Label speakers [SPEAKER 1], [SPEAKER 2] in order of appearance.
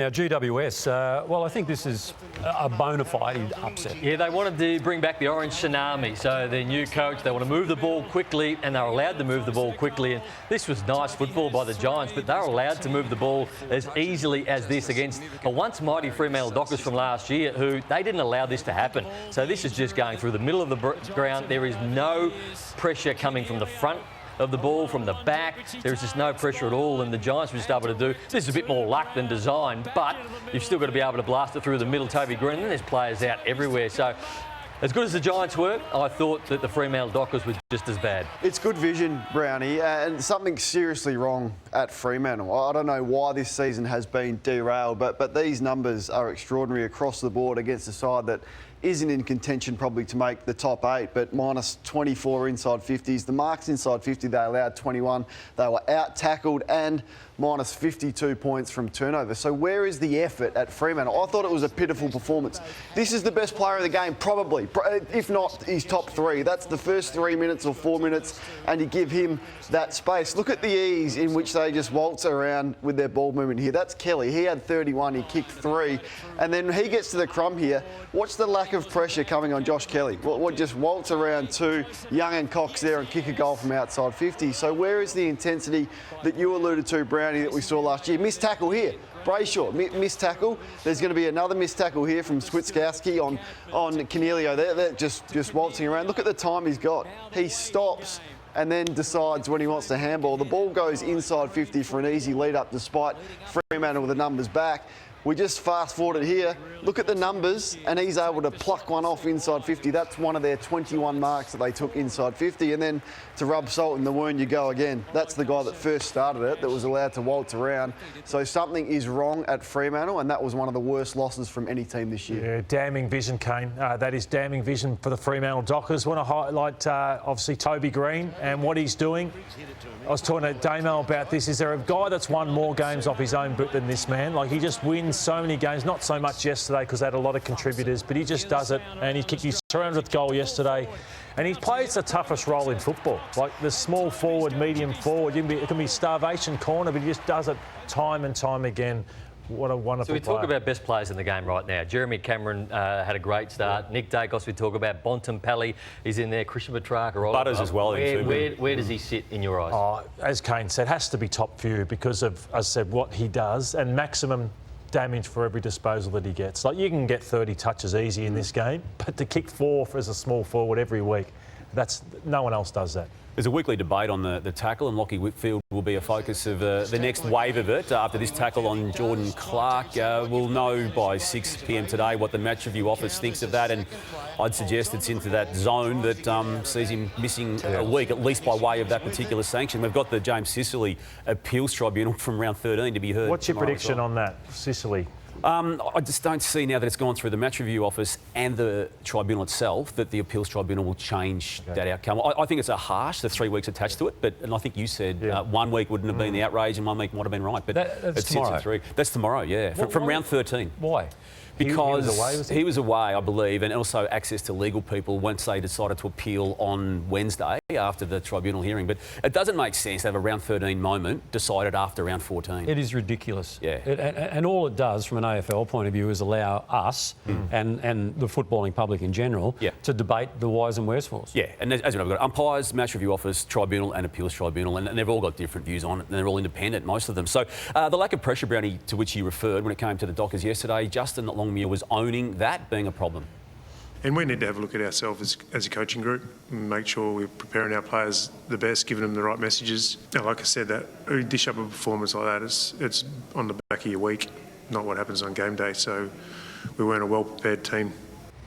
[SPEAKER 1] Now, GWS, well, I think this is a bona fide upset.
[SPEAKER 2] Yeah, they wanted to bring back the orange tsunami. So their new coach, they want to move the ball quickly, and they're allowed to move the ball quickly. And this was nice football by the Giants, but they're allowed to move the ball as easily as this against a once mighty Fremantle Dockers from last year, who they didn't allow this to happen. So this is just going through the middle of the ground. There is no pressure coming from the front of the ball, from the back. There's just no pressure at all, and the Giants were just able to do. This is a bit more luck than design, but you've still got to be able to blast it through the middle. Toby Greene, and there's players out everywhere. So as good as the Giants were, I thought that the Fremantle Dockers were just as bad.
[SPEAKER 3] It's good vision, Brownie, and something's seriously wrong at Fremantle. I don't know why this season has been derailed, but these numbers are extraordinary across the board against a side that isn't in contention probably to make the top 8, but minus 24 inside 50s. The marks inside 50, they allowed 21. They were out-tackled and minus 52 points from turnover. So where is the effort at Fremantle? I thought it was a pitiful performance. This is the best player in the game, probably. If not, he's top 3. That's the first 3 minutes or 4 minutes, and you give him that space. Look at the ease in which they just waltz around with their ball movement here. That's Kelly. He had 31, he kicked 3. And then he gets to the crumb here. Watch the lack of pressure coming on Josh Kelly. What just waltz around 2, Young and Cox there and kick a goal from outside 50. So where is the intensity that you alluded to, Brownie, that we saw last year? Missed tackle here. Brayshaw, missed tackle. There's going to be another missed tackle here from Switkowski on Cornelio. They're just waltzing around. Look at the time he's got. He stops and then decides when he wants to handball. The ball goes inside 50 for an easy lead-up despite Fremantle with the numbers back. We just fast forwarded here. Look at the numbers, and he's able to pluck one off inside 50. That's one of their 21 marks that they took inside 50. And then to rub salt in the wound, you go again. That's the guy that first started it, that was allowed to waltz around. So something is wrong at Fremantle, and that was one of the worst losses from any team this year.
[SPEAKER 4] Yeah, damning vision, Kane. That is damning vision for the Fremantle Dockers. Want to highlight, obviously, Toby Greene and what he's doing. I was talking to Damo about this. Is there a guy that's won more games off his own boot than this man? Like, he just wins so many games, not so much yesterday because they had a lot of contributors, but he just does it, and he kicked his 300th goal yesterday, and he plays the toughest role in football, like the small forward, medium forward. It can be starvation corner, but he just does it time and time again. What a wonderful player.
[SPEAKER 2] So we talk about best players in the game right now. Jeremy Cameron had a great start. Yeah. Nick Dacos, we talk about. Bontempelli is in there. Christian Petrarca.
[SPEAKER 5] Butters as well.
[SPEAKER 2] Where does he sit in your eyes?
[SPEAKER 4] Oh, as Kane said, has to be top few because of, as I said, what he does and maximum damage for every disposal that he gets. Like, you can get 30 touches easy in this game, but to kick 4 as a small forward every week, no one else does that.
[SPEAKER 5] There's a weekly debate on the tackle, and Lachie Whitfield will be a focus of the next wave of it. After this tackle on Jordan Clark, we'll know by 6 p.m. today what the match review office thinks of that, and I'd suggest it's into that zone that sees him missing a week, at least by way of that particular sanction. We've got the James Sicily Appeals Tribunal from round 13 to be heard.
[SPEAKER 4] What's your prediction on that, Sicily?
[SPEAKER 5] I just don't see now that it's gone through the match review office and the tribunal itself that the appeals tribunal will change that outcome. I think it's a harsh, the 3 weeks attached to it, and I think you said 1 week wouldn't have been the outrage and 1 week might have been right. But
[SPEAKER 1] that's tomorrow.
[SPEAKER 5] At 3. That's tomorrow, yeah, from round 13.
[SPEAKER 1] Why?
[SPEAKER 5] Because he was away, I believe, and also access to legal people once they decided to appeal on Wednesday after the tribunal hearing. But it doesn't make sense to have a round 13 moment decided after round 14.
[SPEAKER 1] It is ridiculous.
[SPEAKER 5] Yeah.
[SPEAKER 1] And all it does from an AFL point of view is allow us and the footballing public in general to debate the whys and wherefores.
[SPEAKER 5] Yeah, and as you know, we've got umpires, match review office, tribunal and appeals tribunal, and they've all got different views on it, and they're all independent, most of them. So the lack of pressure, Brownie, to which you referred when it came to the Dockers yesterday, Justin Longmuir was owning that being a problem.
[SPEAKER 6] And we need to have a look at ourselves as a coaching group and make sure we're preparing our players the best, giving them the right messages. And like I said, that you dish up a performance like that, it's on the back of your week, not what happens on game day. So we weren't a well-prepared team.